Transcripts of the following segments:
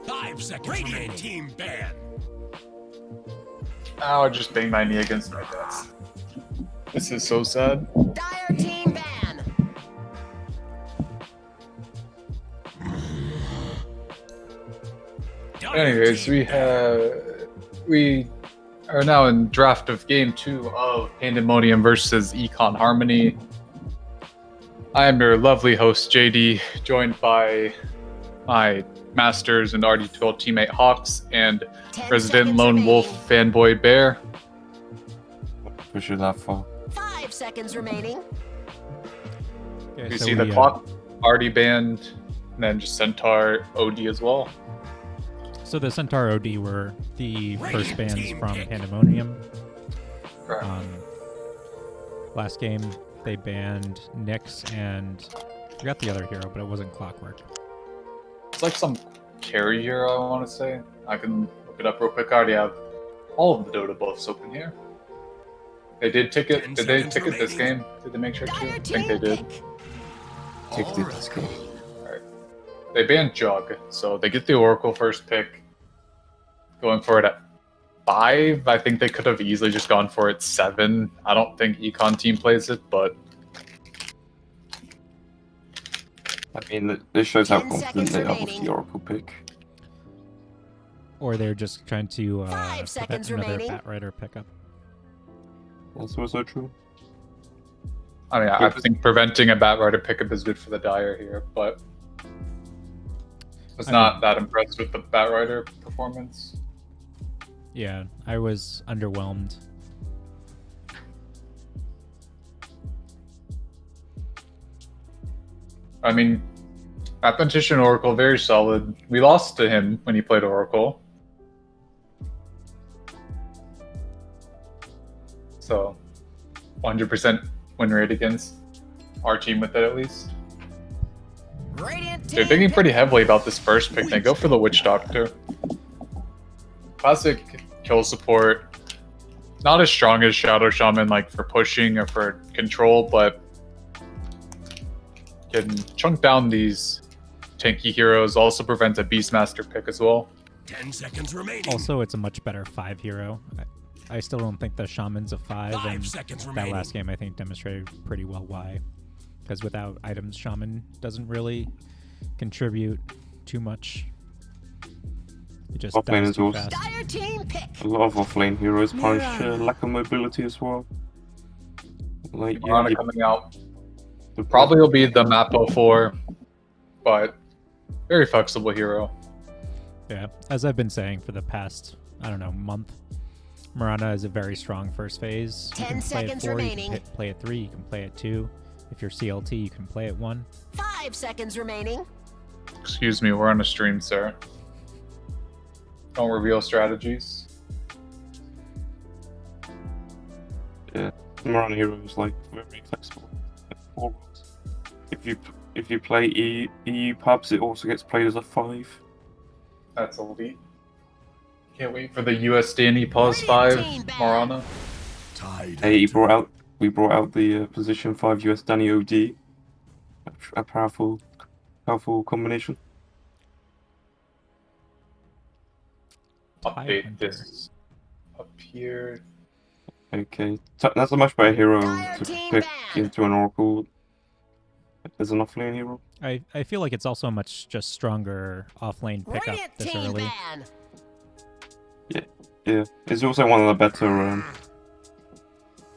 Five seconds remaining. Team ban. Oh, I just banged my knee against my desk. This is so sad. Dire team ban. Anyways, we are now in draft of game 2 of Pandemonium versus Econ Harmony. I am your lovely host JD, joined by my Masters and RD12 teammate Hawks and Resident Lone Wolf fanboy Bear. Push it that far. 5 seconds remaining. You see the clock already banned, and then just Centaur OD as well. So the Centaur OD were the first bans from Pandemonium. Correct. Last game they banned Nyx and I forgot the other hero, but it wasn't Clockwork. It's like some carry hero, I want to say. I can look it up real quick. I already have all of the Dota buffs open here. They did ticket. Did they ticket this game? Did they make sure to? I think they did. Ticketed this game. Alright. They banned Jug, so they get the Oracle first pick. Going for it at 5. I think they could have easily just gone for it 7. I don't think Econ team plays it, but I mean, this shows how 10 confident seconds they are with remaining. the Oracle pick. Or they're just trying to 5 prevent seconds another remaining. Batrider pickup. That's also true. I mean, I think preventing a Batrider pickup is good for the Dire here, but I was not that impressed with the Batrider performance. Yeah, I was underwhelmed. I mean, Mathematician Oracle, very solid. We lost to him when he played Oracle. So, 100% win rate against our team with it at least. Radiant They're team thinking pretty heavily about this first pick. They go for the Witch Doctor. Classic kill support. Not as strong as Shadow Shaman, like for pushing or for control, but can chunk down these tanky heroes. Also prevents a Beastmaster pick as well. 10 seconds remaining. Also, it's a much better 5 hero. I still don't think the Shaman's a 5, 5 and seconds that remaining. last game I think demonstrated pretty well why. Because without items, Shaman doesn't really contribute too much. It just Offlane dies is too also- fast. Dire team pick. A lot of offlane heroes punish lack of mobility as well. Like, Mirana yeah, coming out. Probably will be the map 04, but very flexible hero. Yeah, as I've been saying for the past, I don't know, month, Mirana is a very strong first phase. You 10 can play seconds at 4, remaining. you can play at 3, you can play at 2. If you're CLT, you can play at 1. 5 seconds remaining. Excuse me, we're on a stream, sir. Don't reveal strategies. yeah. Mirana hero is like very flexible. If you play EU pubs, it also gets played as a 5. That's elite. Can't wait for the US Danny Pause 5 Marana. Tied. Hey, we brought out the position 5 US Danny OD. A powerful combination. Update Tidehunter. this up here. Okay, that's a much better hero Dire to team pick ban. into an Oracle as an offlane hero. I feel like it's also a much just stronger offlane pickup Radiant this team early. ban. Yeah, it's also one of the better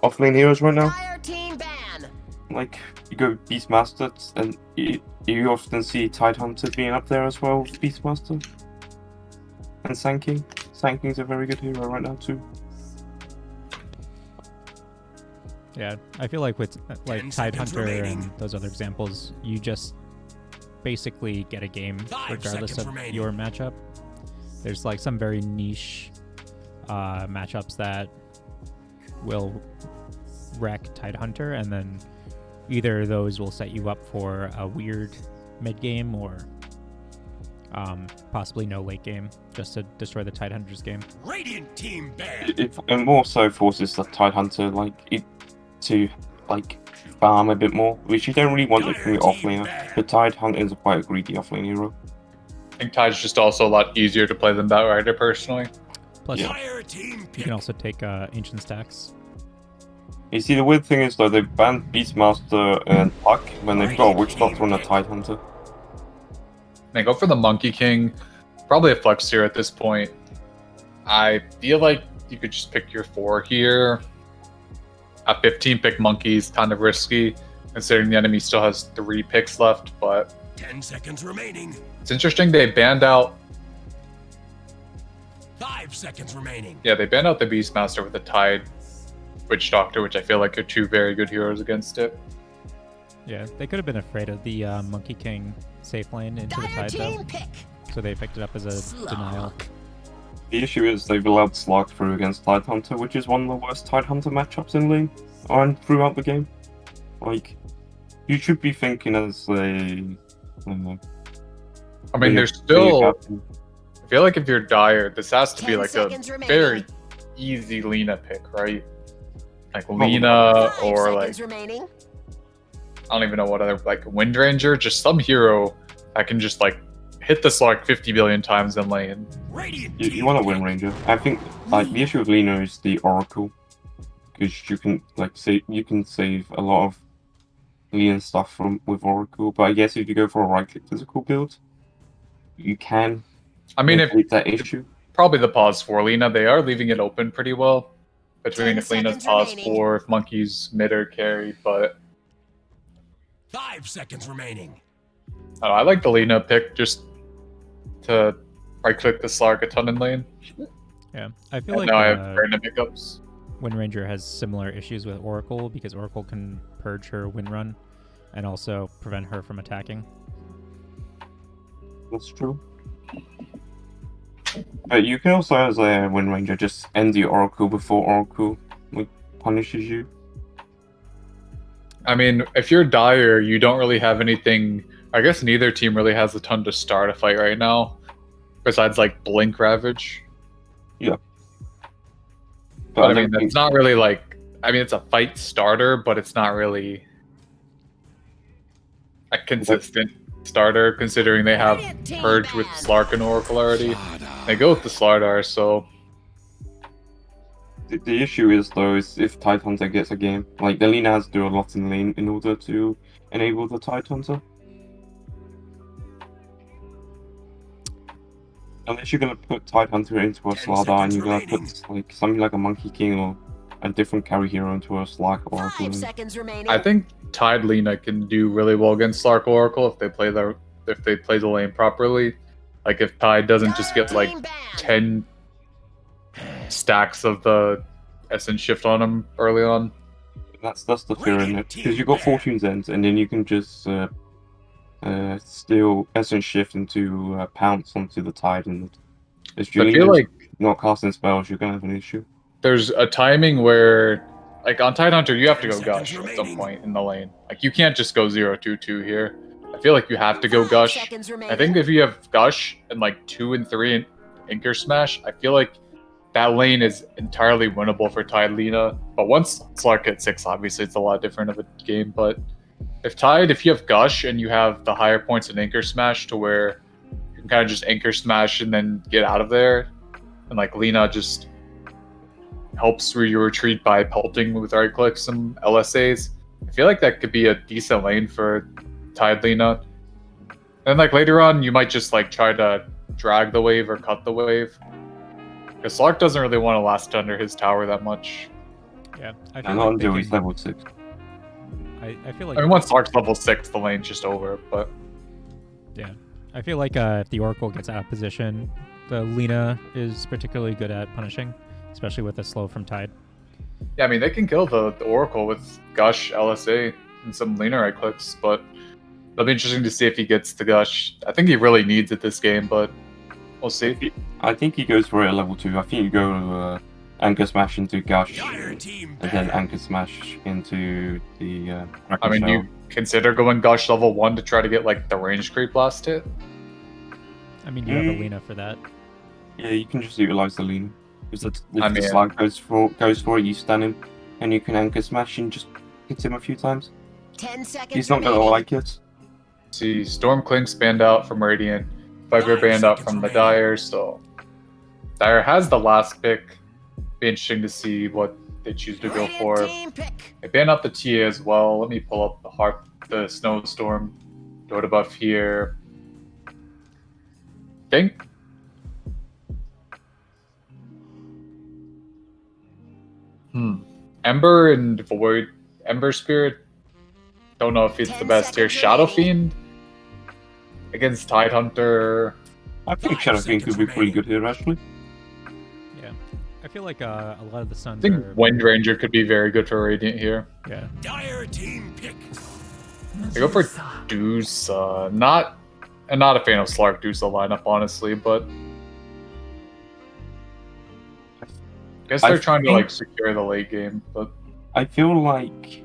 offlane heroes right now. Dire team ban. Like, you go Beastmaster, and you often see Tidehunter being up there as well with Beastmaster. And Sanking. Sanking's a very good hero right now too. Yeah, I feel like with 10 seconds Tidehunter remaining. and those other examples, you just basically get a game 5 regardless seconds of remaining. your matchup. There's like some very niche matchups that will wreck Tidehunter, and then either those will set you up for a weird mid game or possibly no late game just to destroy the Tidehunter's game. Radiant team ban. It more so forces the Tidehunter, like, to like farm a bit more, which you don't really want it from your offlaner. But Tide Hunter is quite a greedy offlane hero. I think Tide's just also a lot easier to play than Batrider personally. Plus, Yeah. Fire team you pick. can also take ancient stacks. You see, the weird thing is though, they banned Beastmaster and Puck when they've got a Witch Doctor and a Tide Hunter. Man, go for the Monkey King. Probably a flex here at this point. I feel like you could just pick your 4 here. At 15, pick Monkey's kind of risky, considering the enemy still has 3 picks left, but 10 seconds remaining. it's interesting they banned out. 5 seconds remaining. Yeah, they banned out the Beastmaster with the Tide Witch Doctor, which I feel like are 2 very good heroes against it. Yeah, they could have been afraid of the Monkey King safe lane into the Dire Tide though, team pick. so they picked it up as a denial. Slog. The issue is they've allowed Slug through against Tide Hunter, which is one of the worst Tide Hunter matchups in lane and throughout the game. Like, you should be thinking as a. I don't know. I mean, there's still. I feel like if you're Dire, this has to be 10 like a seconds remaining. very easy Lena pick, right? Like Probably. Lena 5 or like seconds remaining. I don't even know what other like Wind Ranger, just some hero that can just like hit the slug 50 billion times in lane. Radiant You team want to win pick. Ranger. I think like the issue with Lena is the Oracle, because you can like save a lot of Lena stuff from with Oracle. But I guess if you go for a right-click physical build, you can. I mean, if negate that issue. probably the pause for Lena, they are leaving it open pretty well between 10 if Lena's seconds pause remaining. 4, if Monkey's mid or carry, but 5 seconds remaining. I don't know, I like the Lena pick just to right click the Slark a ton in lane. Yeah, I feel And like now I have random pickups. Wind Ranger has similar issues with Oracle because Oracle can purge her wind run and also prevent her from attacking. That's true. But you can also, as a Wind Ranger, just end the Oracle before Oracle like punishes you. I mean, if you're Dire, you don't really have anything. I guess neither team really has a ton to start a fight right now, besides like Blink Ravage. But I don't mean, it's not really like. I mean, it's a fight starter, but it's not really a consistent starter, considering they have Radiant team Purge with ban. Slark and Oracle already. They go with the Slardar, so The issue is though is if Tide Hunter gets a game, like the Lena has to do a lot in lane in order to enable the Tide Hunter. Unless you're gonna put Tide Hunter into a 10 Slardar and seconds you're gonna remaining. put like something like a Monkey King or a different carry hero into a Slark or 5 Oracle. seconds remaining. I think Tide Lena can do really well against Slark Oracle if they play the lane properly. Like if Tide doesn't just get like Team ban. 10 stacks of the Essence Shift on him early on. That's the fear in it, Radiant because you got team Fortune's End, and then you can just steal Essence Shift into Pounce onto the Tide, and if I feel Julian's like not casting spells, you're gonna have an issue. there's a timing where, like on Tide Hunter, you have to 10 go seconds Gush at some remaining. point in the lane. Like you can't just go 0-2-2 here. I feel like you have to go 5 Gush. seconds remaining. I think if you have Gush and like 2 and 3 and Anchor Smash, I feel like that lane is entirely winnable for Tide Lena. But once Slark hits 6, obviously it's a lot different of a game. But if you have Gush and you have the higher points in Anchor Smash to where you can kind of just Anchor Smash and then get out of there, and like Lena just helps where you retreat by pelting with right clicks and LSAs, I feel like that could be a decent lane for Tide Lena. And like later on, you might just like try to drag the wave or cut the wave. Because Slark doesn't really want to last under his tower that much. Yeah, I And feel not like until they he's can, level 6. I feel like I mean, once Slark's level 6, the lane's just over. But yeah, I feel like if the Oracle gets out of position, the Lena is particularly good at punishing, especially with a slow from Tide. yeah, I mean, they can kill the Oracle with Gush, LSA, and some Lena right clicks. But it'll be interesting to see if he gets the Gush. I think he really needs it this game, but we'll see. I think he goes for it at level 2. I think you go Anchor Smash into Gush, Dire team and then ban. Anchor Smash into the I mean, do you consider going Gush level 1 to try to get like the range creep last hit? I mean, you have a Mm. Lena for that. Yeah, you can just utilize the Lena. Because I if the mean- Slug goes for it, you stun him, and you can anchor smash and just hit him a few times. 10 seconds He's not remaining. gonna like it. See, Stormclink's banned out from Radiant, Viper 5 banned out seconds from the remaining. Dire, so Dire has the last pick. Be interesting to see what they choose to go Radiant for. team pick. They banned out the TA as well. Let me pull up the Snowstorm Dota buff here. Think. Ember and Void. Ember Spirit. Don't know if it's the 10 best here. seconds Shadow remaining. Fiend against Tidehunter. I think 5 Shadow Fiend could seconds be pretty remaining. good here, actually. Yeah, I feel like a lot of the I Suns think are. Wind Ranger could be very good for Radiant here. Yeah, Dire team pick. They go for Deuce. Not a fan of Slark Deuce lineup, honestly, but I guess they're trying to think- like secure the late game. But I feel like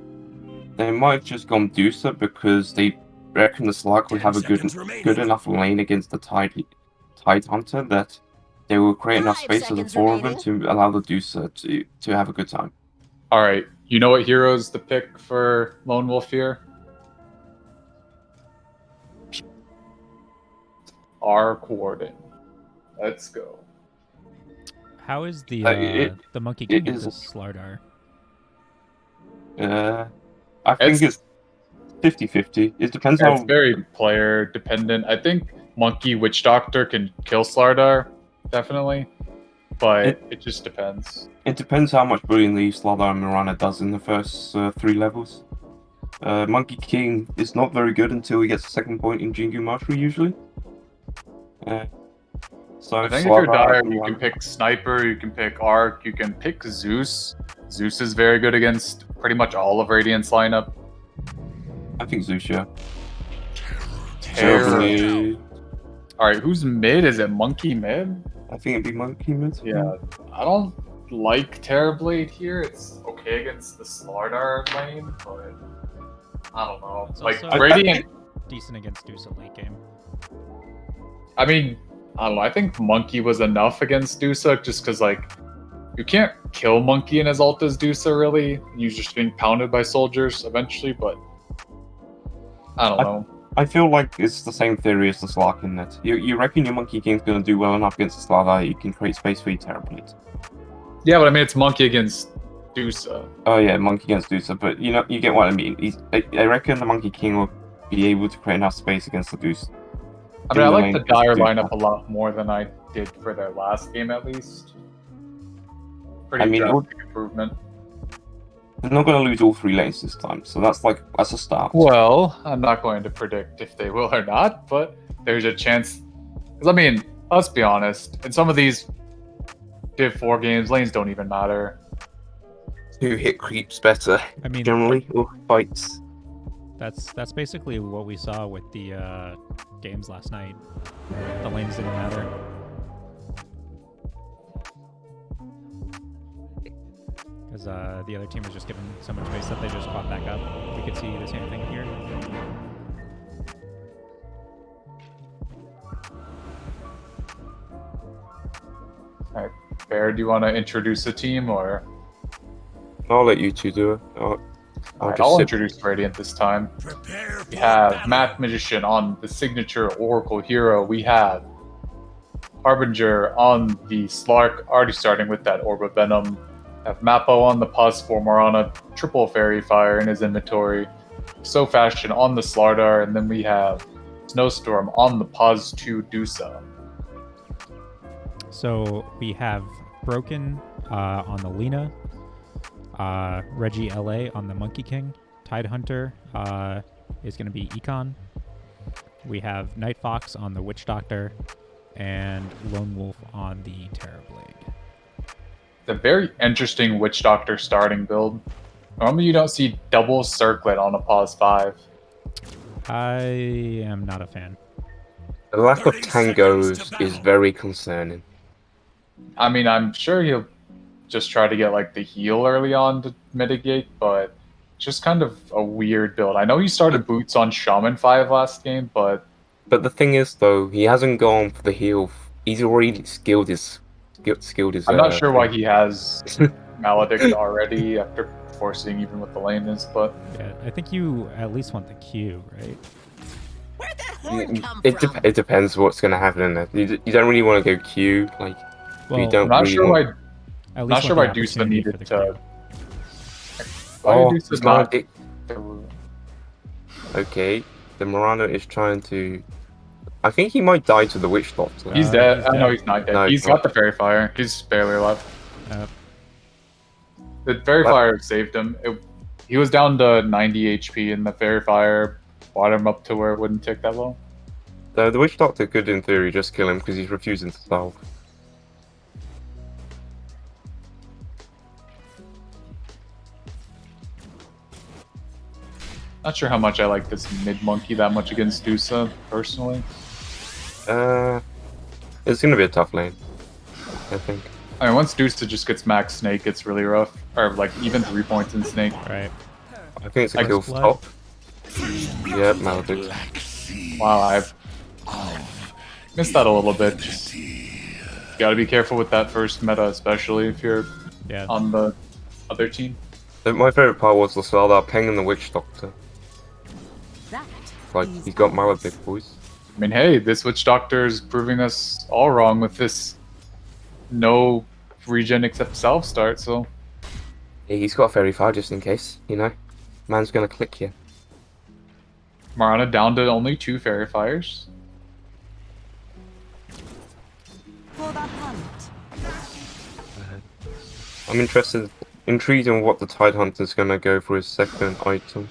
they might have just gone Deucer because they reckon the Slug would 10 have a seconds remaining. good enough lane against the Tide Hunter that they will create enough 5 space for the seconds four of them remaining. to allow the Deucer to have a good time. all right, you know what hero's the pick for Lone Wolf here? Arc Warden. Let's go. how is the it- Monkey it King is- against Slardar? I think It's- it's 50-50. It depends It's on very player dependent. I think Monkey Witch Doctor can kill Slardar, definitely, but it just depends. it depends how much bullying the Slardar and Mirana does in the first 3 levels. Monkey King is not very good until he gets a second point in Jingu Mastery usually. So I think if you're Slardar Dire, and you can Mirana- pick Sniper, you can pick Arc, you can pick Zeus. Zeus is very good against pretty much all of Radiant's lineup. I think Zeus, yeah. Terror. Terribly. All right, who's mid? Is it Monkey mid? I think it'd be Monkey mid. Yeah, I don't like Terrorblade here. It's okay against the Slardar lane, but I don't know. It's Like also- Radiant, Decent against Deuce late game. I mean, I don't know. I think Monkey was enough against Dusa just because, like, you can't kill Monkey in his ult as Dusa, really. You're just being pounded by soldiers eventually, but I don't know. I feel like it's the same theory as the Slark in that. You reckon your Monkey King's gonna do well enough against the Slardar, you can create space for your Terrorblade. Yeah, but I mean, it's Monkey against Dusa. Oh yeah, Monkey against Deucer, but you know, you get what I mean. I reckon the Monkey King will be able to create enough space against the Deuce. I mean, I in the like the lane Dire against lineup a lot more than I did for their last game, at least. Pretty I mean, it would- drastic improvement. They're not gonna lose all 3 lanes this time, so that's a start. Well, I'm not going to predict if they will or not, but there's a chance. Because, I mean, let's be honest. In some of these Div 4 games, lanes don't even matter. Who hit creeps better, I mean, generally, or fights? that's basically what we saw with the games last night. The lanes didn't matter. Because the other team was just given so much space that they just caught back up. We could see the same thing here. Bear, do you want to introduce a team, or I'll let you two do it. I'll introduce Radiant this time. Prepare for We have battle. Math Magician on the signature Oracle hero. We have Harbinger on the Slark, already starting with that Orb of Venom. Have Mappo on the Pus for Morana, triple Fairy Fire in his inventory. So Fashion on the Slardar, and then we have Snowstorm on the Puz to Dusa. So we have Broken on the Lena, Reggie LA on the Monkey King, Tidehunter is going to be Econ. We have Night Fox on the Witch Doctor, and Lone Wolf on the Terrorblade. It's a very interesting Witch Doctor starting build. Normally you don't see double Circlet on a Pause 5. I am not a fan. The lack of 30 tangos seconds to is battle. very concerning. I mean, I'm sure he'll just try to get like the heal early on to mitigate, but just kind of a weird build. I know he started boots on Shaman 5 last game, but But the thing is, though, he hasn't gone for the heal. He's already skilled his. I'm not sure why he has Maledict already after forcing even with the lameness, but Yeah, I think you at least want the Q, right? Where'd that horn come It, from? it depends what's going to happen in there. You don't really want to go Q, like, you Well, don't I'm not really sure want... why. At Not least sure want why the Dusa opportunity for needed the to. Q. Why Oh, did he's Dusa not... not? Okay, the Morano is trying to... I think he might die to the Witch Doctor. He's He's dead. Oh, no, dead. he's not dead. No, He's he's got not. the Fairy Fire. He's barely alive. The Fairy What? Fire saved him. He was down to 90 HP, and the Fairy Fire brought him up to where it wouldn't tick that low. So the Witch Doctor could, in theory, just kill him because he's refusing to solve. Not sure how much I like this mid monkey that much against Dusa, personally. It's going to be a tough lane, I think. I mean, once Dusa just gets max Snake, it's really rough. Or, like, even 3 points in Snake. Right. I think it's a Like kill blood. stop. Yeah, Maledict. Wow, I've missed that a little bit. Just gotta be careful with that first meta, especially if you're Yeah. on the other team. My favourite part was the spell that Peng and the Witch Doctor. Like, he's got Maledict, boys. I mean, hey, this Witch Doctor is proving us all wrong with this no regen except self start, so Yeah, he's got a Fairy Fire just in case, you know? Man's gonna click you. Marana down to only 2 Fairy Fires. For the hunt. I'm intrigued in what the Tide Hunter's gonna go for his second item.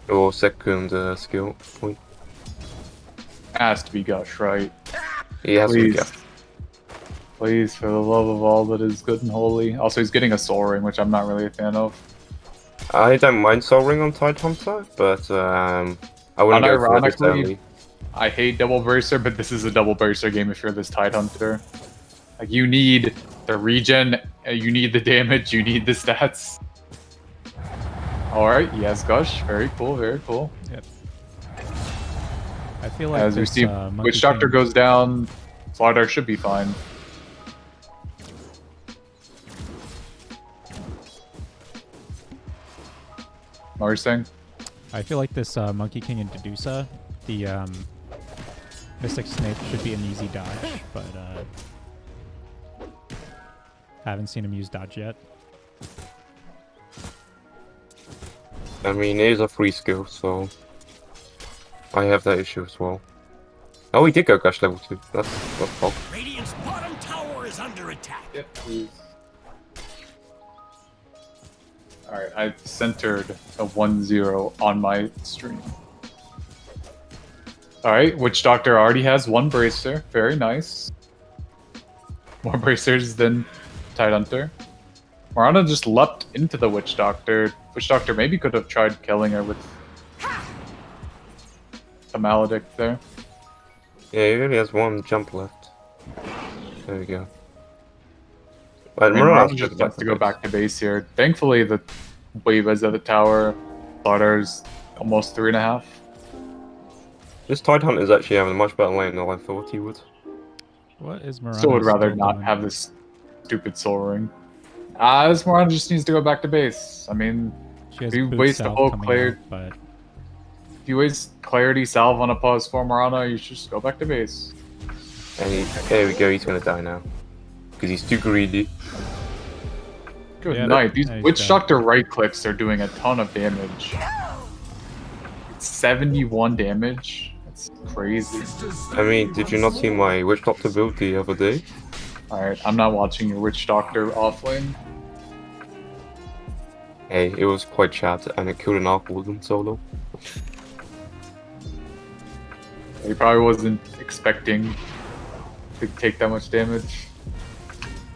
Or second skill point. Has to be Gush, right? He has to Please. get. Please, for the love of all that is good and holy. Also, he's getting a Soul Ring, which I'm not really a fan of. I don't mind Soul Ring on Tide Hunter, but I wouldn't go for it this Unironically, early. I hate Double Bracer, but this is a Double Bracer game if you're this Tide Hunter. Like, you need the regen, you need the damage, you need the stats. Alright, yes, Gush. Very cool, very cool. Yep. I feel like As we this, see, Monkey Witch Doctor King- goes down, Slardar should be fine. What were you saying? I feel like this Monkey King and Dedusa, the Mystic Snake should be an easy dodge, but haven't seen him use dodge yet. I mean, it is a free skill, so I have that issue as well. Oh, he did go Gush level 2. That's pop. Radiant's bottom tower is under attack. Yep, please. Alright, I've centered a 1-0 on my stream. Alright, Witch Doctor already has 1 bracer. Very nice. More bracers than Tide Hunter. Marana just leapt into the Witch Doctor. Witch Doctor maybe could have tried killing her with the Maledict there. Yeah, he only has 1 jump left. There we go. But I mean, Marana's Marana just just wants to go back to base here. Thankfully, the wave is at the tower. Slardar almost 3.5. This Tide Hunter is actually having a much better lane than I thought he would. What is Miranda Still would rather still not doing? have this stupid Soul Ring. This Marana just needs to go back to base. I mean, She has if you boot waste a salve whole coming clear- out, but if you waste Clarity Salve on a pause for Marana, you should just go back to base. And there we go, he's gonna die now. Because he's too greedy. Good Yeah, night. These he's Witch dead. Doctor right clicks are doing a ton of damage. It's 71 damage. That's crazy. I mean, did you not see my Witch Doctor build the other day? Alright, I'm not watching your Witch Doctor offlane. Hey, it was quite chat and it killed an Arc Warden solo. He probably wasn't expecting to take that much damage.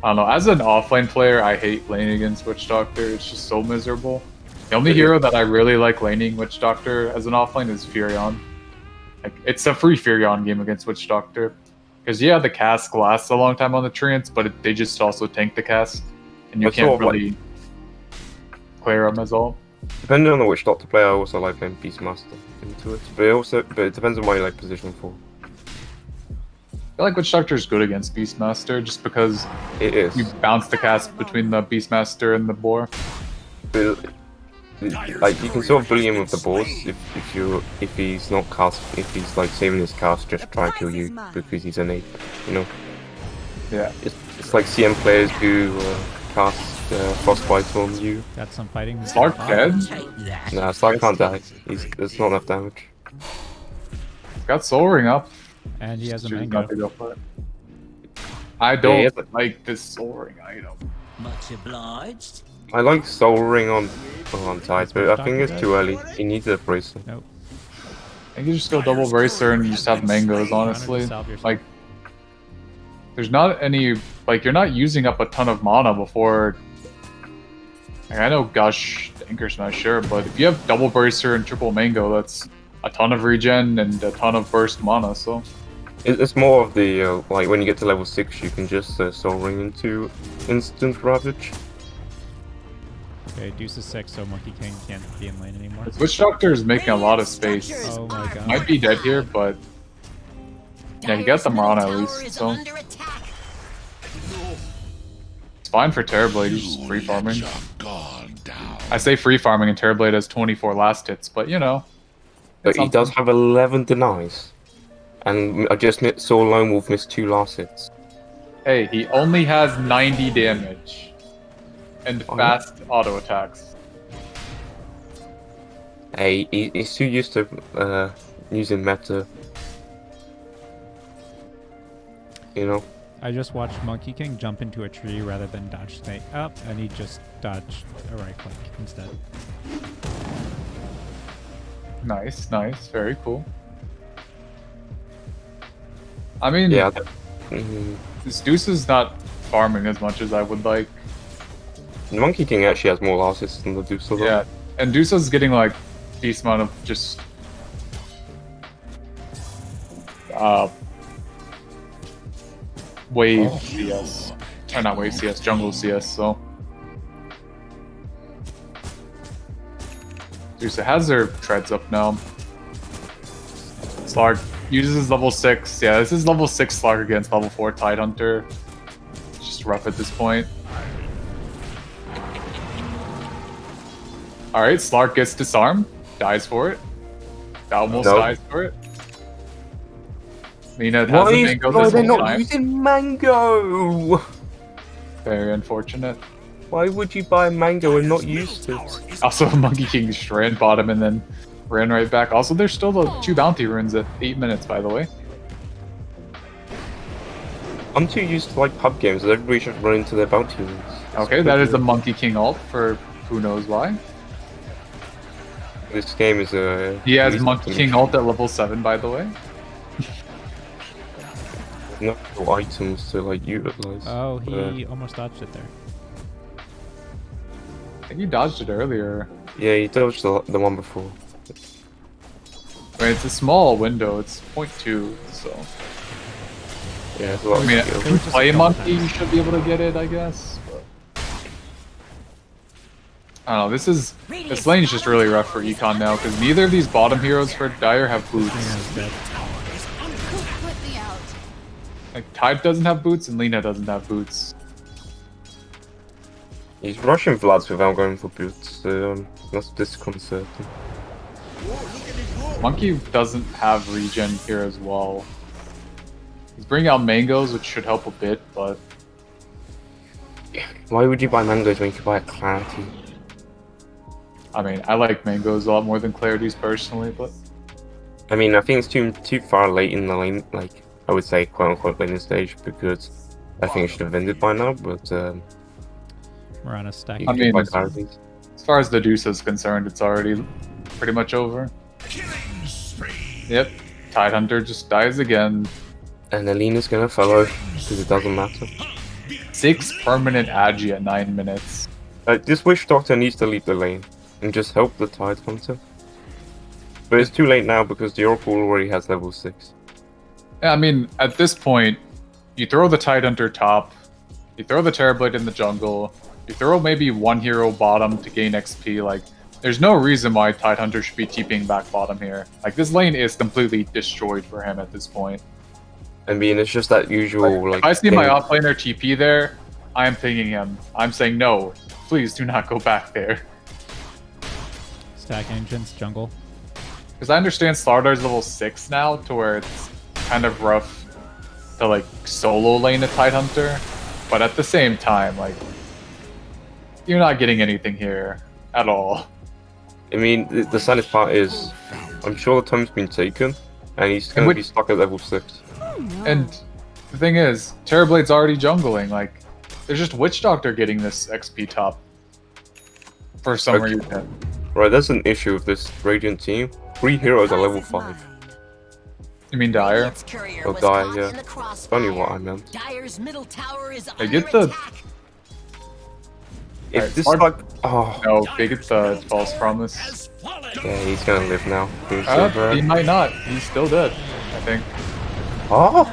I don't know. As an offlane player, I hate laning against Witch Doctor. It's just so miserable. The only hero that I really like laning Witch Doctor as an offlane is Furion. Like, it's a free Furion game against Witch Doctor. Because, yeah, the cask lasts a long time on the treants, but they just also tank the cask. And you That's sort can't of like- really clear them as all. Depending on the Witch Doctor player, I also like playing Beastmaster into it. But it depends on my like position for. feel like Witch Doctor is good against Beastmaster just because It is. you bounce the cast between the Beastmaster and the boar. But, like you can sort of bully him with the boars if he's not cast, if he's like saving his cast just to try and kill you because he's an ape, you know. Yeah. It's like CM players who cast Frostbite on you. Got some fighting. Slark dead? Take that. Nah, Slark can't die. There's not enough damage. Got Soul Ring up. And he has a Choose mango. not to go for it. I don't he has like this Soul Ring item. Much obliged. I like Soul Ring on Tide, but I think it's too early. He needs a bracelet. Nope. I think you just go double bracer and you just have mangoes, honestly. Like, there's not any, like, you're not using up a ton of mana before. Like, I know Gush, Anchor Smash, sure, but if you have double bracer and triple mango, that's a ton of regen and a ton of burst mana, so. It's more of the, like, when you get to level 6, you can just Soul Ring into Instant Ravage. Okay, Deuce is 6, so Monkey King can't be in lane anymore. Witch Doctor is making a lot of space. Oh my god. Might be dead here, but yeah, he got the Marana at least, so Under attack. it's fine for Terrorblade, he's just free farming. I say free farming and Terrorblade has 24 last hits, but you know. But he does have 11 denies. And I just saw Lone Wolf miss 2 last hits. Hey, he only has 90 damage. And fast auto attacks. Hey, he's too used to using meta. You know? I just watched Monkey King jump into a tree rather than dodge snake up, and he just dodged a right click instead. Nice, nice, very cool. I mean, Yeah. this Deuce is not farming as much as I would like. The Monkey King actually has more last hits than the Deuce. Yeah, and Deuce is getting like decent amount of just wave CS, or not wave CS, jungle CS. So Deuce has their treads up now. Slark uses his level 6. Yeah, this is level 6 Slark against level 4 Tidehunter. It's just rough at this point. Alright, Slark gets disarmed. Dies for it. Almost dies for it. Lina has the mango this they're whole not time. using mango? Very unfortunate. Why would you buy mango and not use it? Also, Monkey King just ran bottom and then ran right back. Also, there's still the 2 bounty runes at 8 minutes, by the way. I'm too used to like pub games that everybody should run into their bounty runes. Okay, that is the Monkey King ult for who knows why. This game is a. He has Monkey King ult at level 7, by the way. No items to like utilize. Oh, he almost dodged it there. I think he dodged it earlier. Yeah, he dodged the one before. I mean, it's a small window. It's 0.2, so. Yeah, it's a lot I mean, of skill. if you play Monkey, you should be able to get it, I guess. But... I don't know. This lane is just really rough for Econ now because neither of these bottom heroes for Dire have boots. Completely out. Like Tide doesn't have boots and Lina doesn't have boots. He's rushing Vlads without going for boots. That's disconcerting. Monkey doesn't have regen here as well. He's bringing out mangoes, which should help a bit, but Why would you buy mangoes when you could buy a clarity? I mean, I like mangoes a lot more than clarities personally, but I mean, I think it's too far late in the lane, like, I would say quote-unquote laning stage, because I think it should have ended by now, but We're on a stack. I mean, buy clarities. as far as the Deuce is concerned, it's already pretty much over. Yep, Tidehunter just dies again. And Alina's gonna follow, because it doesn't matter. 6 permanent Agi at 9 minutes. This Witch Doctor needs to leave the lane, and just help the Tidehunter. But it's too late now, because the Oracle already has level 6. Yeah, I mean, at this point, you throw the Tidehunter top, you throw the Terrorblade in the jungle, you throw maybe one hero bottom to gain XP, like, there's no reason why Tidehunter should be TPing back bottom here. Like, this lane is completely destroyed for him at this point. I mean, it's just that usual, like... If I see my game- offlaner TP there, I am pinging him. I'm saying, no, please do not go back there. Stack Ancients, jungle. Because I understand Slardar's level 6 now, to where it's kind of rough to, like, solo lane a Tidehunter. But at the same time, like, you're not getting anything here at all. I mean, the saddest part is, I'm sure the time's been taken, and he's going to be stuck at level 6. And the thing is, Terrorblade's already jungling. Like, there's just Witch Doctor getting this XP top. For some reason. Right, that's an issue with this Radiant team. 3 heroes are level 5. You mean Dire? Oh, Dire, yeah. Funny what I meant. Dire's middle tower is They get the... If Right, this hard- like... Oh, No, they get the false promise. yeah, he's going to live now. He might not. He's still dead, I think. Oh!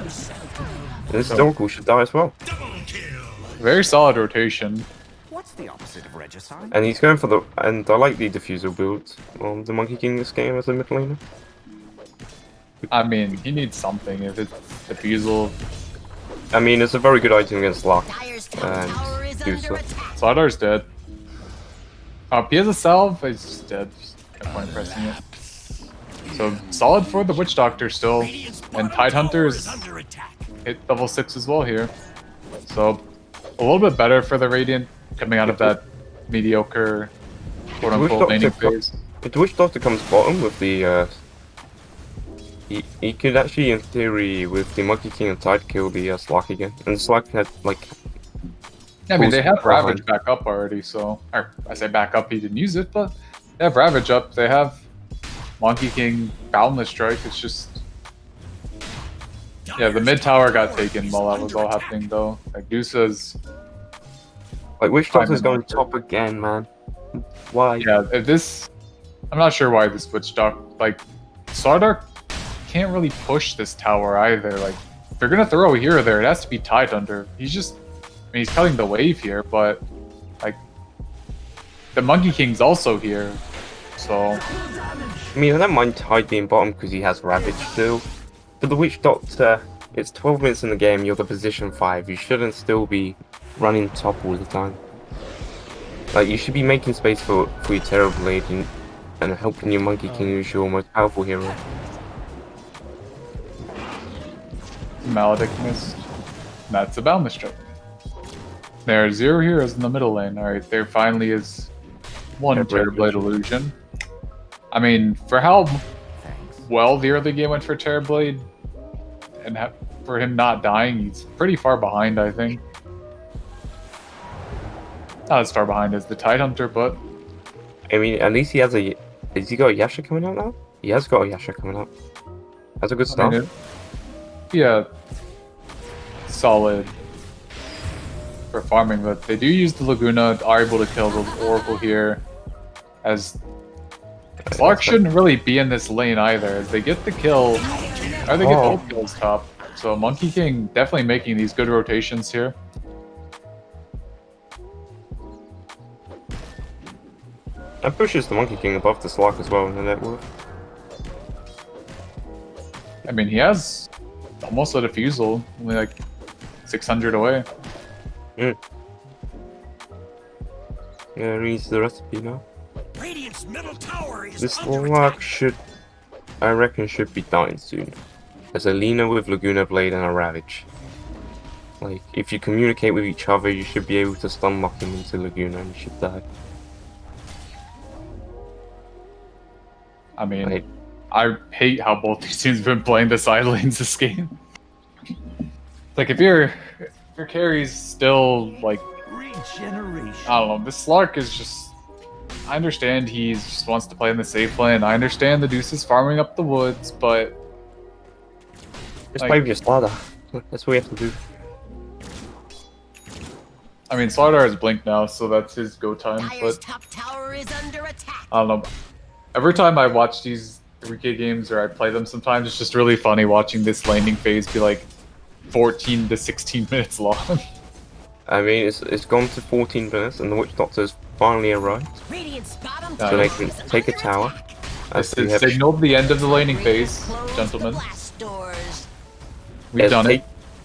This Oracle should die as well. Very solid rotation. What's the opposite of regicide? And he's going for the... And I like the diffusal build on the Monkey King this game as a mid laner. I mean, he needs something. If it's Diffusal, I mean, it's a very good item against Lock. Dire's top And tower is do under so. attack. Slardar's dead. He has a salve, he's just dead. No point pressing it. So, solid for the Witch Doctor still. And Tidehunter is Under attack. hit level 6 as well here. So, a little bit better for the Radiant coming out of that mediocre quote-unquote laning phase. If the Witch Doctor comes bottom with the... He could actually, in theory, with the Monkey King and Tide, kill the Slack again. And Slack had, like... Yeah, I mean, they have behind. Ravage back up already, so... Or, I say back up, he didn't use it, but... They have Ravage up, they have Monkey King, Boundless Strike, it's just... Yeah, the mid tower got taken while that was all happening, though. Like, Dusa's... Like, Witch Doctor's going top again, man. Why? Yeah, if this... I'm not sure why this Witch Doctor... Like, Slardar can't really push this tower either. Like, if you're gonna throw a hero there, it has to be Tidehunter. He's just... I mean, he's cutting the wave here, but... Like... The Monkey King's also here, so... I mean, I don't mind Tide being bottom because he has Ravage still. But the Witch Doctor, it's 12 minutes in the game, you're the position 5. You shouldn't still be running top all the time. Like, you should be making space for your Terrorblade and helping your Monkey King use your most powerful hero. Maledict missed. That's a Boundless Strike. There are 0 heroes in the middle lane. Alright, there finally is one Terrorblade illusion. I mean, for how well the early game went for Terrorblade, and for him not dying, he's pretty far behind, I think. Not as far behind as the Tidehunter, but... I mean, at least he has a... Has he got a Yasha coming out now? He has got a Yasha coming out. That's a good I start. mean, yeah, solid for farming, but they do use the Laguna, are able to kill the Oracle here, as Clark shouldn't really be in this lane either, as they get the kill, or they get both kills top. So Monkey King definitely making these good rotations here. That pushes the Monkey King above the Slack as well in the network. I mean, he has almost a Diffusal, only like 600 away. Yeah, reads the recipe now. Radiant's middle tower is This under Slack attack. should, I reckon, should be dying soon. There's a Lina with Laguna Blade and a Ravage. Like, if you communicate with each other, you should be able to stun lock him into Laguna and you should die. I mean, Right. I hate how both these teams have been playing the side lanes this game. Like, if your carry's still, like, Regeneration. I don't know, this Slark is just... I understand he just wants to play in the safe lane. I understand the Deuce is farming up the woods, but... Just Like- play with your Slardar. That's what we have to do. I mean, Slardar has Blink now, so that's his go time, Dire's but... top tower is under attack. I don't know. Every time I watch these 3K games, or I play them sometimes, it's just really funny watching this landing phase be like 14 to 16 minutes long. I mean, it's gone to 14 minutes and the Witch Doctor's finally arrived. Radiant's bottom So So they tower can is take a under tower. attack. As This we have signaled the end of the laning phase, Close the gentlemen. blast doors. We've done it.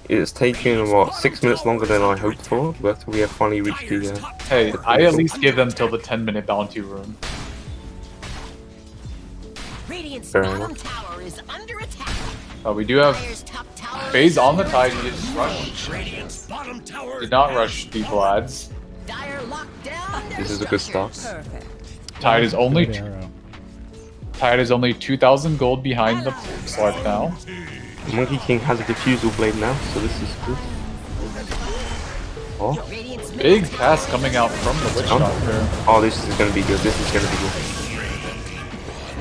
It's taken what 6 minutes longer than I hoped for, but we have finally reached the. Hey, I at least give them till the 10-minute bounty room. Radiant's Fair bottom enough. tower is under attack. We do have Dire's top tower Phase is on the under tide. attack. He just rushed. Radiant's bottom tower Did not rush people ads. Dire locked down their This is a good structures. start. Perfect. Tide is only Good arrow. Tide is only 2,000 gold behind the Slark now. Monkey King has a diffusal blade now, so this is good. Oh, Radiant's middle Big tower cast coming out from the Witch Doctor. oh, this is gonna be good. This is gonna be good.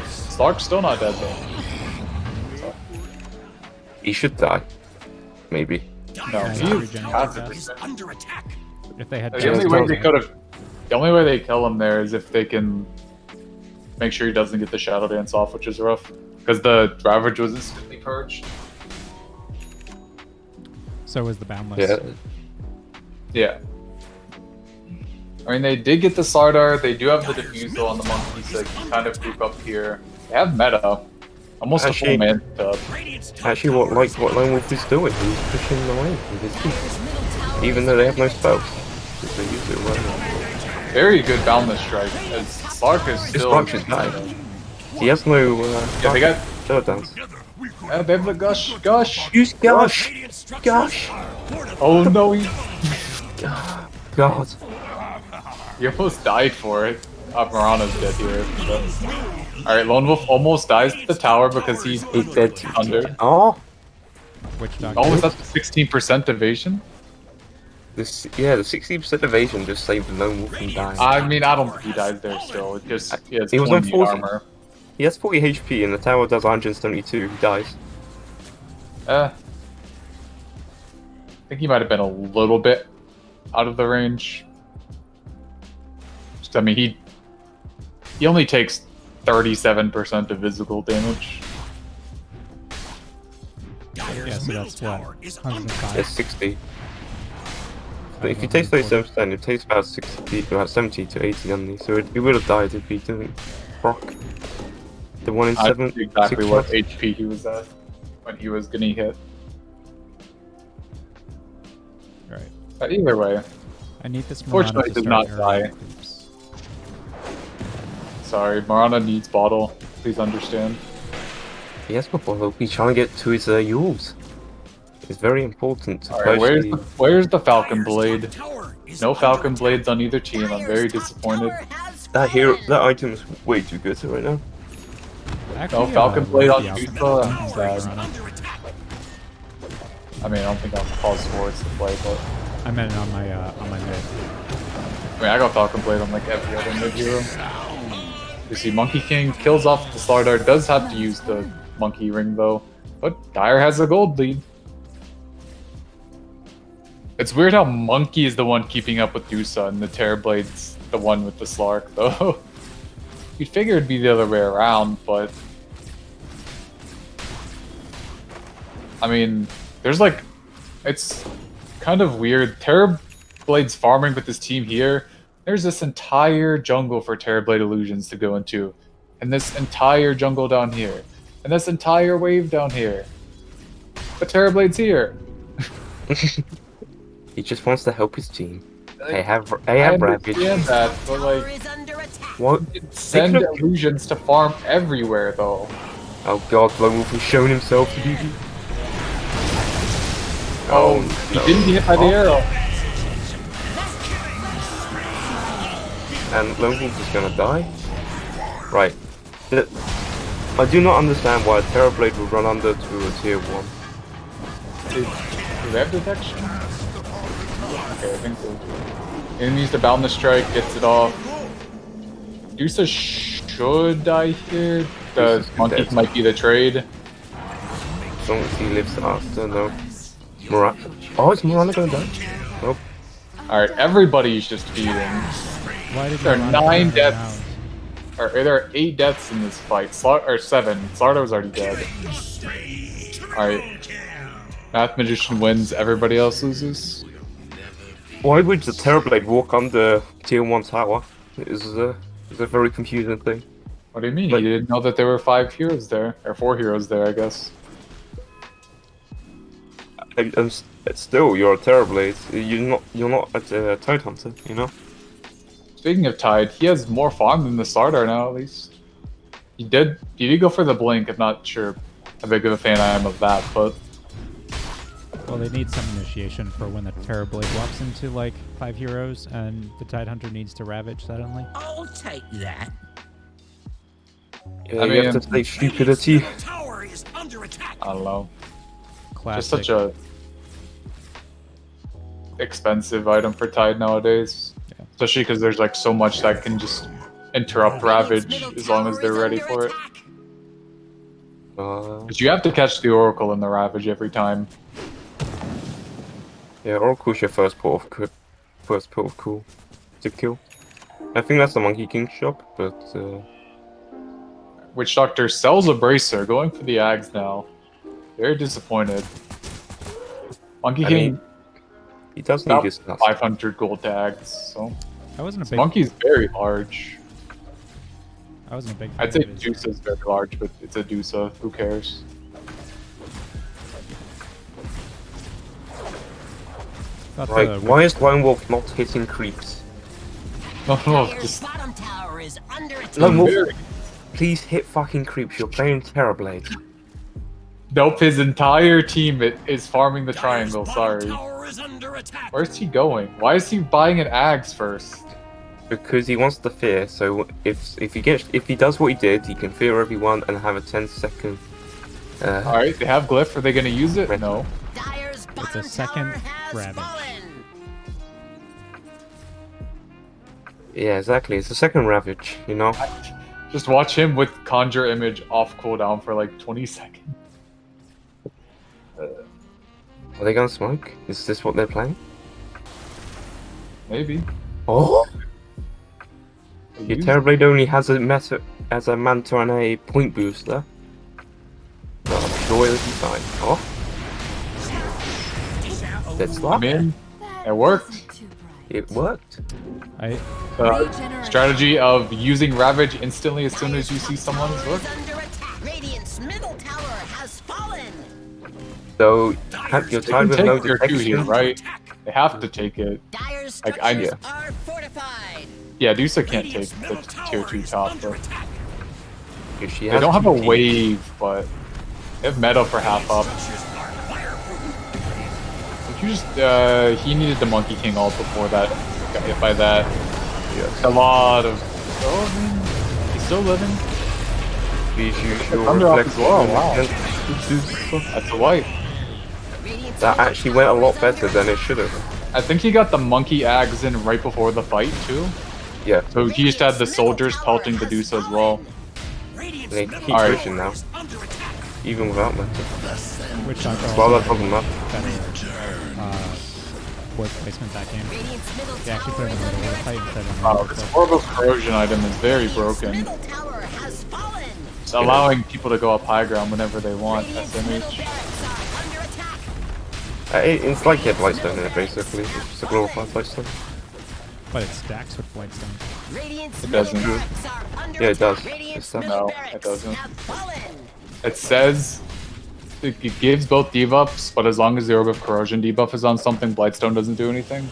Slark's still not dead though. He should die, maybe. No, Yeah, he he's is regenerating half fast. is under attack. If they had The only way they could have, the only way they kill him there is if they can make sure he doesn't get the Shadow Dance off, which is rough, because the Ravage was instantly purged. So was the Boundless. Yeah. Yeah. I mean, they did get the Slardar. They do have the Diffusal on the Monkey, so they can kind of group up here. They have meta, almost a full Actually- man tub. Radiant's top Actually, what Lone Wolf is doing? He's pushing away with his teeth, middle tower even though they have no spells. Just they use it well. Very good Boundless Strike, as Slark is This still. Rock is dying. He has no. Yeah, they got. Shadow Dance. They have the Gush. Gush. Use Gosh! radiant structures Gosh! are fortified. Oh no, God. he almost died for it. Marana's dead here. Alright, Lone Wolf almost dies to the tower because he's He's dead. under. Oh! Witch Doctor. Oh, is that the 16% evasion? This, yeah, the 60% evasion just saved the Lone Wolf from dying. I mean, I don't think he dies there still. It just he has He was on 20 40. armor. He has 40 HP and the tower does 172. He dies. I think he might have been a little bit out of the range. Just, I mean, he only takes 37% of physical damage. Dire's Yeah, so middle that's tower what? is under 105. It's 60. But if you take 37%, it takes about 60, about 70 to 80 on these. So he would have died if he didn't proc. The 1 in I 7. knew exactly 6 what shots. HP he was at when he was getting hit. Right. But either way, I need this Fortunately, Marana to did not start arrowing die. creeps. sorry, Marana needs bottle. Please understand. He has got bottle. He's trying to get to his Yules. It's very important to Alright, push where's the Falcon Dire's top Blade? tower is No under Falcon attack. Blades on either team. I'm very Dire's top disappointed. tower has that hero. fallen. That item is way too good right now. Actually, No Falcon Blade on Lucky Tufa. Alpha I'm is sad. Marana. Under attack. I mean, I don't think I'm called sports to play, but I meant it on my mid. I mean, I got Falcon Blade on like every other mid hero. You see, Monkey King kills off the Slardar. Does have to use the Monkey Ring though, but Dire has a gold lead. It's weird how Monkey is the one keeping up with Dusa and the Terrorblade's the one with the Slark, though. You'd figure it'd be the other way around, but... I mean, there's like... It's kind of weird. Terrorblade's farming with his team here. There's this entire jungle for Terrorblade Illusions to go into. And this entire jungle down here. And this entire wave down here. But Terrorblade's here. He just wants to help his team. Like, They have I Ravage. understand that, but Tower like, is under attack. What? send could've- illusions to farm everywhere though. Oh god, Lone Wolf has shown himself to be. Oh, he didn't get hit by the arrow. And Lone Wolf is gonna die? Right. I do not understand why a Terrorblade would run under to a tier 1. Do they have detection? Okay, I think so. Enemies to Boundless Strike, gets it off. Dusa should die here. The Dusa's monkey dead. might be the trade. As long as he lives after, no. Oh, is Morana gonna die? Nope. Alright, everybody's just feeding. Why did There are Marana 9 turn deaths. around? Or there are 8 deaths in this fight. Or 7. Slardar was already dead. Alright. Math Magician wins, everybody else loses. Why would the Terrorblade walk under tier 1 tower? It's a very confusing thing. What do you mean? But- You didn't know that there were 5 heroes there? Or 4 heroes there, I guess. Still, you're a Terrorblade. You're not a Tide Hunter, you know? Speaking of Tide, he has more farm than the starter now, at least. He did go for the blink? I'm not sure how big of a fan I am of that, but Well, they need some initiation for when the Terrorblade walks into like 5 heroes and the Tidehunter needs to Ravage suddenly. I'll take that. Yeah, I you have mean, to play stupidity. Tower is under attack. I don't know. Classic. Just such a expensive item for Tide nowadays. Yeah. Especially because there's like so much that can just interrupt Ravage as long as they're ready for it. But you have to catch the Oracle in the Ravage every time. Yeah, Oracle's your first port of call to kill. I think that's the Monkey King shop, but Witch Doctor sells a Bracer, going for the Ags now. Very disappointed. Monkey I King mean, he does need about his nuts. 500 gold tags, so I wasn't a big. Monkey's very large. I wasn't a big. I'd fan say of his- Dusa's very large, but it's a Dusa. Who cares? thought Right, the- why is Lone Wolf not hitting creeps? No, Dire's just bottom tower is under attack. Lone Wolf, very- please hit fucking creeps. You're playing Terrorblade. Nope, his entire team is farming the Dire's triangle, bottom sorry. Tower is under attack. Where's he going? Why is he buying an Ags first? Because he wants to fear. So if he does what he did, he can fear everyone and have a 10-second. Alright, they have Glyph, are they gonna use it? No. Dire's bottom second tower has Ravage. fallen. Yeah, exactly. It's a second Ravage. You know. Just watch him with Conjure Image off cooldown for like 20 seconds. Are they gonna smoke? Is this what they're playing? Maybe. Oh. They Your use- Terrorblade only has a Manta and a point booster. But I'm sure it'll be fine. Oh. That's I'm luck. in. It worked. Too bright. It worked. I Strategy of using Ravage instantly as soon as you see someone's Tower look. is under attack. Radiant's middle tower has fallen. So have your They time can with take no your two here, detection. right? They have to take it. Dire's Like, structures yeah. are fortified. Yeah, Dusa can't take Radiant's the middle tier tower 2 is top, under but attack. If she they has don't have a 2 wave, but they have meta for half up. Structures are fireproof. Did you just, he needed the Monkey King ult before that. Got hit by that. Yes. A lot of... Oh, I mean, he's still living. Please use your Thunder up reflex. as well, wow. against- That's a wipe. Radiant's That middle actually went a tower lot is better under than it attack. should have. I think he got the Monkey Ags in right before the fight, too. Yeah. So he just had the Radiant's middle soldiers tower pelting the has Dusa as well. fallen. Radiant's They middle keep tower pushing now. is under attack. Even without Manta. Witch Doctor Well, also that's not enough. better ward placement that game. Radiant's middle They actually tower put it is in the under middle of the fight attack. instead of Wow, this Orb of Corrosion item is very Radiant's broken. middle tower has fallen. It's allowing people to go up high ground whenever they want. Radiant's middle SMH. barracks are under attack. It's like a Blightstone in it, basically. It's just a glorified Blightstone. But it stacks with Blightstone. Radiant's It middle doesn't. barracks are under Yeah, it does. attack. Radiant's It's not- middle No, it barracks doesn't. have fallen. It says it gives both debuffs, but as long as the Orb of Corrosion debuff is on something, Blightstone doesn't do anything.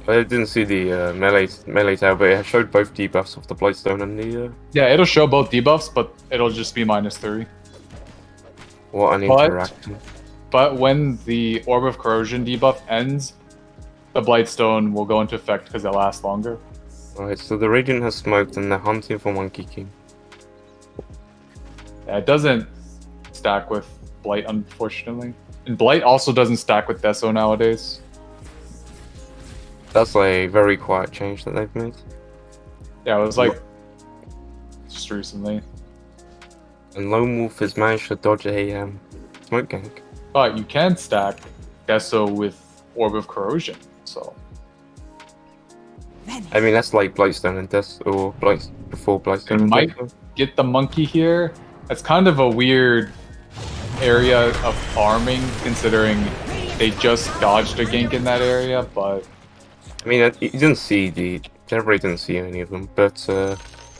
I didn't see the melee tower, but it showed both debuffs of the Blightstone and the Yeah, it'll show both debuffs, but it'll just be -3. what an But- interaction. But when the Orb of Corrosion debuff ends, the Blightstone will go into effect because it lasts longer. Alright, so the Radiant has smoked and they're hunting for Monkey King. Yeah, it doesn't stack with Blight, unfortunately. And Blight also doesn't stack with Deso nowadays. That's a very quiet change that they've made. Yeah, it was like just recently. And Lone Wolf has managed to dodge a smoke gank. But you can stack Deso with Orb of Corrosion, so I mean, that's like Blightstone and Death, or before Blightstone It and might- Death. get the monkey here. That's kind of a weird area of farming, considering they just dodged a gank in that area, but I mean, you didn't see the... Everybody didn't see any of them, but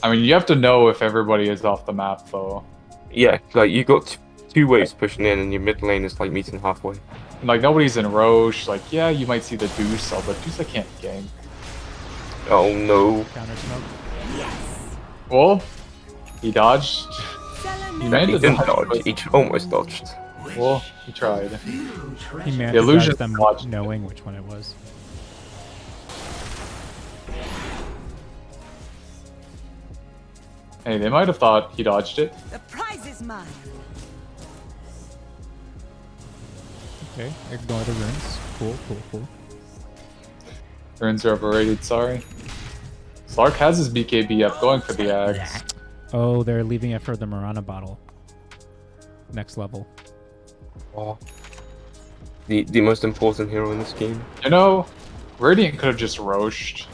I mean, you have to know if everybody is off the map, though. yeah, like you got two waves pushing in, and your mid lane is like meeting halfway. And, like, nobody's in Roche. Like, yeah, you might see the Dusa, but Dusa can't gank. Oh no! Counter smoke. Well, he dodged. He He managed to didn't dodge. dodge. He almost dodged. Well, he tried. He managed The to illusion dodge them dodged. knowing which one it was. Hey, they might have thought he dodged it. The prize is mine. Okay, ignore the runes. Cool. Runes are overrated, sorry. Slark has his BKB up, going for the Ags. Oh, they're leaving it for the Mirana bottle. Next level. Oh. The most important hero in this game. You know, Radiant could have just Roshed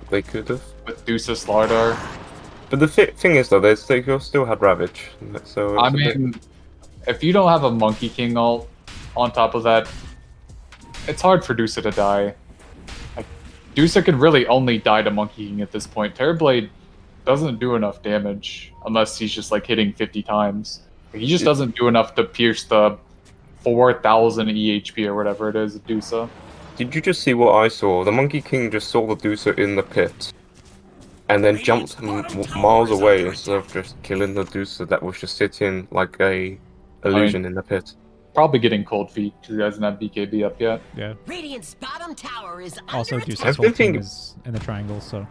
They could have. with Dusa Slardar. But the thing is, though, they still had Ravage. So I it's a bit- mean, if you don't have a Monkey King ult on top of that, it's hard for Dusa to die. Like, Dusa could really only die to Monkey King at this point. Terrorblade doesn't do enough damage unless he's just like hitting 50 times. He just doesn't do enough to pierce the 4,000 EHP or whatever it is of Dusa. Did you just see what I saw? The Monkey King just saw the Dusa in the pit, and then jumped miles away instead of just killing the Dusa that was just sitting like a illusion in the pit. Probably getting cold feet because he hasn't had BKB up yet. Yeah. Radiant's bottom tower is Also, under Deuce's attack. whole team think- is in the triangle, so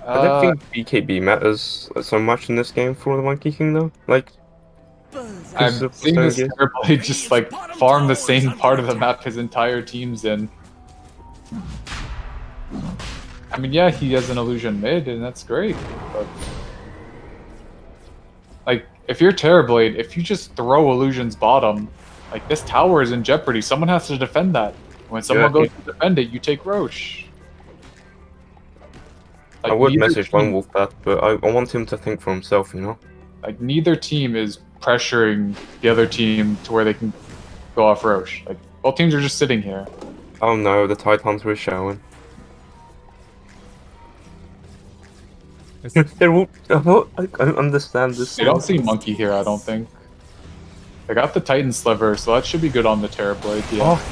I don't think BKB matters so much in this game for the Monkey King, though. Like, I'm Because of seeing this Stone Terrorblade just like farm the same part of the map his entire team's in. I mean, yeah, he has an illusion mid, and that's great, but like, if you're Terrorblade, if you just throw illusions bottom, like, this tower is in jeopardy. Someone has to defend that. When someone Yeah. goes to defend it, you take Roche. Like, I would neither message team- Lone Wolf that, but I want him to think for himself, you know? Like, neither team is pressuring the other team to where they can go off Roche. Like, both teams are just sitting here. Oh no, the Tide Hunter is showing. it's, They're all, I don't understand this. You don't see Monkey here, I don't think. They got the Titan Sliver, so that should be good on the Terrorblade, yeah. Oh,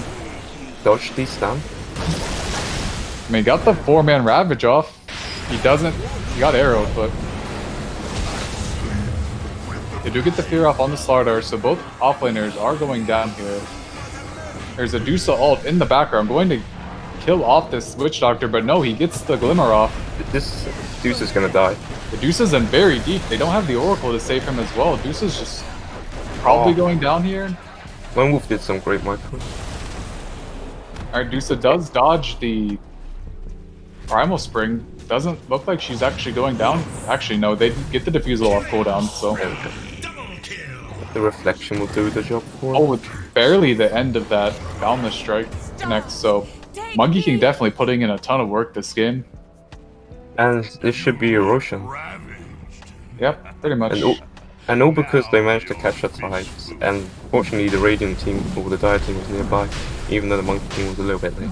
dodge these down. I mean, got the 4-man Ravage off. He doesn't... He got arrowed, but... They do get the fear off on the Slardar, so both offlaners are going down here. There's a Dusa ult in the background, going to kill off this Witch Doctor, but no, he gets the Glimmer off. This Deuce is gonna die. The Dusa's in very deep. They don't have the Oracle to save him as well. Dusa's just probably going down here. Lone Wolf did some great micro. Alright, Dusa does dodge the Primal Spring. Doesn't look like she's actually going down. Actually, no, they get the Diffusal off cooldown, so... The reflection will do the job for Oh, him. with barely the end of that Boundless Strike connects, so... Monkey King definitely putting in a ton of work this game. And this should be a Roshan. Yep, pretty much. And all because they managed to catch the tides. And fortunately the Radiant team, or the Dire team was nearby, even though the Monkey team was a little bit late.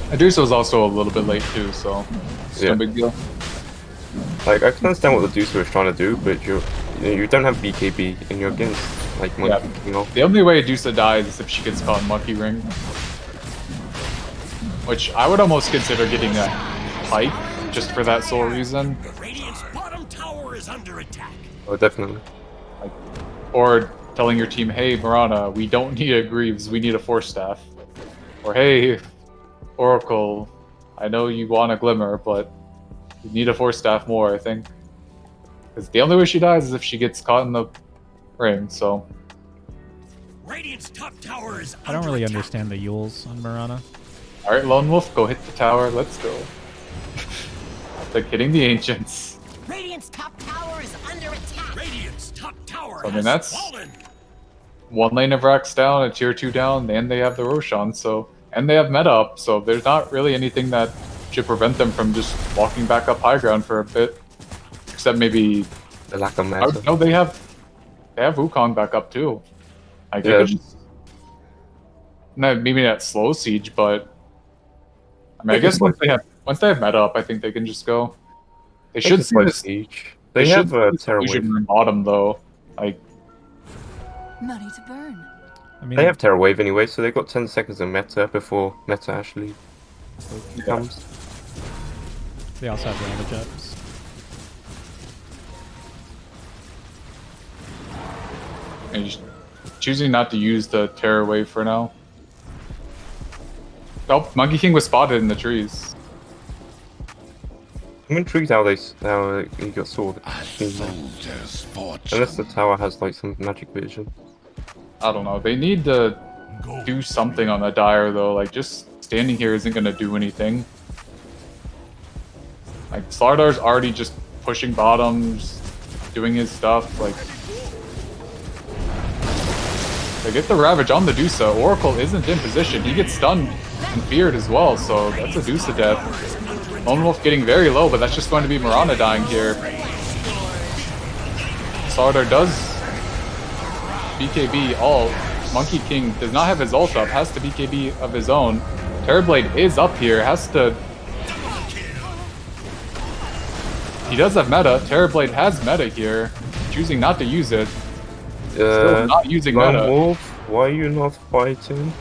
Adusa was also a little bit late too, so... It's no Yeah. big deal. Like, I can understand what the Deuce was trying to do, but you don't have BKB and you're against, like, Monkey Yeah. King off. The only way Adusa dies is if she gets caught in Monkey Ring. Which I would almost consider getting a Pike, just for that sole reason. Radiant's bottom tower is under attack. Oh, definitely. Or telling your team, hey, Mirana, we don't need a Greaves, we need a Force Staff. Or hey, Oracle, I know you want a Glimmer, but you need a Force Staff more, I think. Because the only way she dies is if she gets caught in the ring, so... Radiant's top tower is I don't really understand the Yules on Mirana. Alright, Lone Wolf, go hit the tower, let's go. Like hitting the Ancients. Radiant's top tower is under attack. Radiant's top tower I mean, has that's- fallen. One lane of Rax down, a tier 2 down, and they have the Roshan, so... And they have meta up, so there's not really anything that should prevent them from just walking back up high ground for a bit. Except maybe... The lack of Oh, mana. no, they have Wukong back up too. Like, they Yeah. could just... No, maybe not slow siege, but... I mean, I guess once they have meta up, I think they can just go. They should see this... Siege. They have should a see this Terror illusion Wave. in bottom, though. Like, Money to burn. I mean, They have Terror Wave anyway, so they've got 10 seconds of meta before meta actually comes. they also have Ravage ups. and he's choosing not to use the Terror Wave for now. Oh, Monkey King was spotted in the trees. I'm intrigued how he got sword. Unless the tower has like some magic vision. I don't know. They need to do something on the Dire though. Like just standing here isn't gonna do anything. Like Slardar's already just pushing bottoms, doing his stuff. Like they get the Ravage on the Dusa. Oracle isn't in position. He gets stunned and feared as well. So that's a Dusa death. Lone Wolf getting very low, but that's just going to be Mirana dying here. Slardar does BKB ult. Monkey King does not have his ult up, has to BKB of his own. Terrorblade is up here, has to... He does have meta. Terrorblade has meta here, choosing not to use it. Still not using Lone meta. Wolf, why are you not fighting?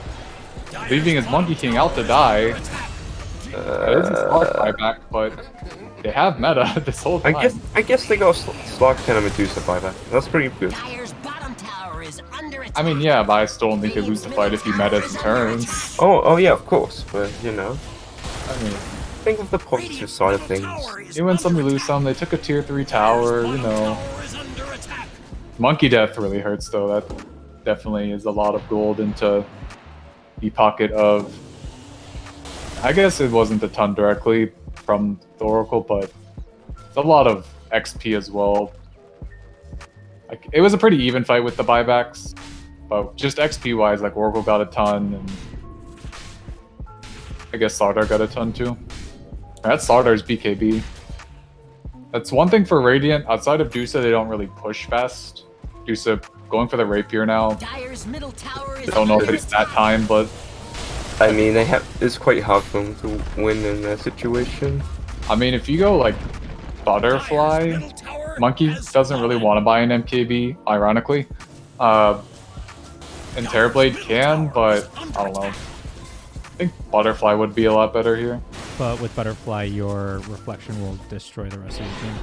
Leaving his Monkey King out to die. It isn't Slark buyback, but they have meta this whole time. I guess they got Slark and a Medusa buyback. That's pretty good. Dire's bottom tower is under attack. I mean, yeah, but I still don't think they lose the fight if you meta in turns. Oh yeah, of course, but you know, I mean, think of the positive side of things. you win some, you lose some. They took a tier 3 tower, you know. Monkey death really hurts though. That definitely is a lot of gold into the pocket of... I guess it wasn't a ton directly from the Oracle, but it's a lot of XP as well. Like, it was a pretty even fight with the buybacks, but just XP wise, like Oracle got a ton, and I guess Slardar got a ton too. That's Sardar's BKB. That's one thing for Radiant. Outside of Dusa, they don't really push fast. Dusa going for the Rapier now. Dire's middle tower is I don't know if it's that time, but I mean, it's quite hard for them to win in that situation. I mean, if you go like Butterfly, Monkey doesn't really want to buy an MKB, ironically. And Terrorblade can, but I don't know. I think Butterfly would be a lot better here. But with Butterfly, your reflection will destroy the rest of your team.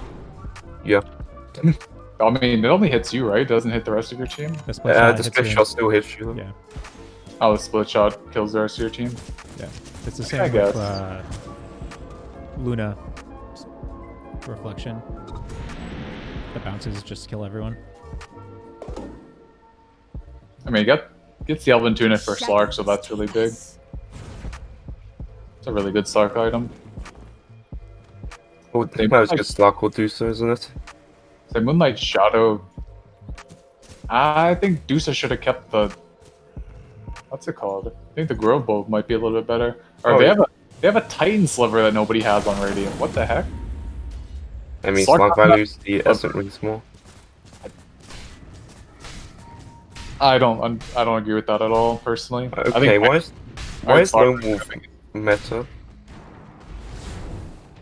Yeah. I mean, it only hits you, right? It doesn't hit the rest of your team? The split shot The hits split you. shot still hits you. Yeah, Oh, the split shot kills the rest of your team? yeah. It's the I same guess. with Luna reflection. The bounces just kill everyone. I mean, gets the Elven Tunic for Slark, so that's really big. It's a really good Slark item. Well, they might as good Slark will do so, isn't it? So Moonlight Shadow... I think Dusa should have kept the... What's it called? I think the Grove Bow might be a little bit better. Or they have a Titan Sliver that nobody has on Radiant. What the heck? I mean, Slark Slark values the Essence Rings more. I don't agree with that at all, personally. I Okay, think why is Slark Lone Wolf meta?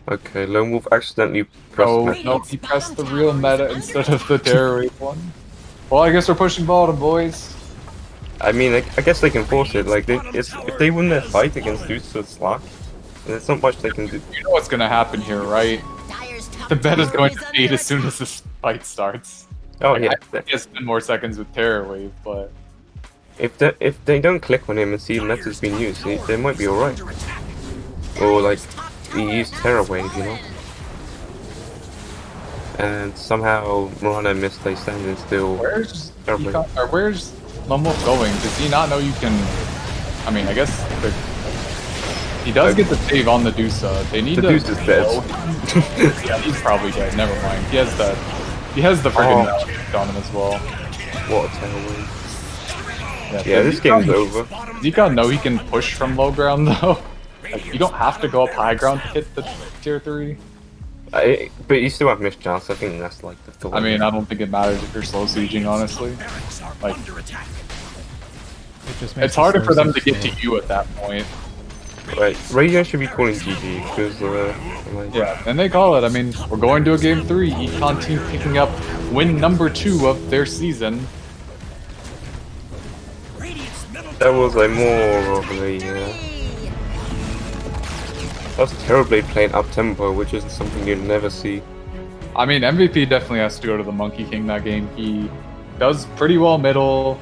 Okay, Lone Wolf accidentally pressed Oh, meta. no, he pressed the real meta instead of the Terror Wave one. Well, I guess we're pushing bottom, boys. I mean, I guess they can force it. Like, if they win their fight against Dusa Slark, there's not much they can do. You know what's gonna happen here, right? Dire's top The meta's tower going is to under fade as soon attack. as this fight starts. Oh Like, yeah, I guess 10 more seconds with Terror Wave, but... if they don't click on him and see meta's been used, they might be alright. Or like, he used Terror Wave, you know? And somehow Mirana missed a standing still. Where's Terror Wave. Econ, or where's Lone Wolf going? Does he not know you can... I mean, I guess... He does get the save on the Dusa. They need The to... Dusa's dead. Yeah, he's probably dead. Never mind. He has that... He has the friggin' on him as well. What a Terror Wave. Yeah, does this game's Econ- over. Does Econ know he can push from low ground, though? Like, you don't have to go up high ground to hit the tier 3. But you still have missed chance. I think that's like the thought. I mean, I don't think it matters if you're slow sieging, honestly. Like, It just makes it's harder the for them slow to get to siege you at that point. Right, Radio should be calling GG because like, Yeah, and they call it. I mean, we're going to a game 3. Econ team picking up win number 2 of their season. Radiant's middle that was tower like is more of a that was terribly playing up tempo, which is something you'd never see. I mean, MVP definitely has to go to the Monkey King that game. He does pretty well middle,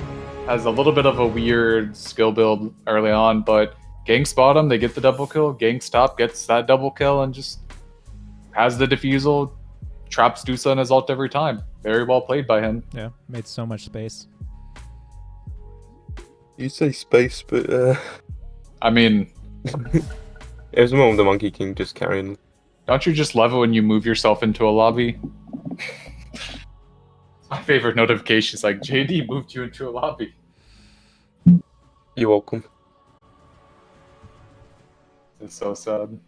has a little bit of a weird skill build early on, but ganks bottom, they get the double kill. Ganks top gets that double kill and just has the defusal, traps Dusa in his ult every time. Very well played by him. Yeah, made so much space. You say space, but I mean, it was more of the Monkey King just carrying. don't you just love it when you move yourself into a lobby? My favorite notification is like, JD moved you into a lobby. You're welcome. It's so sad.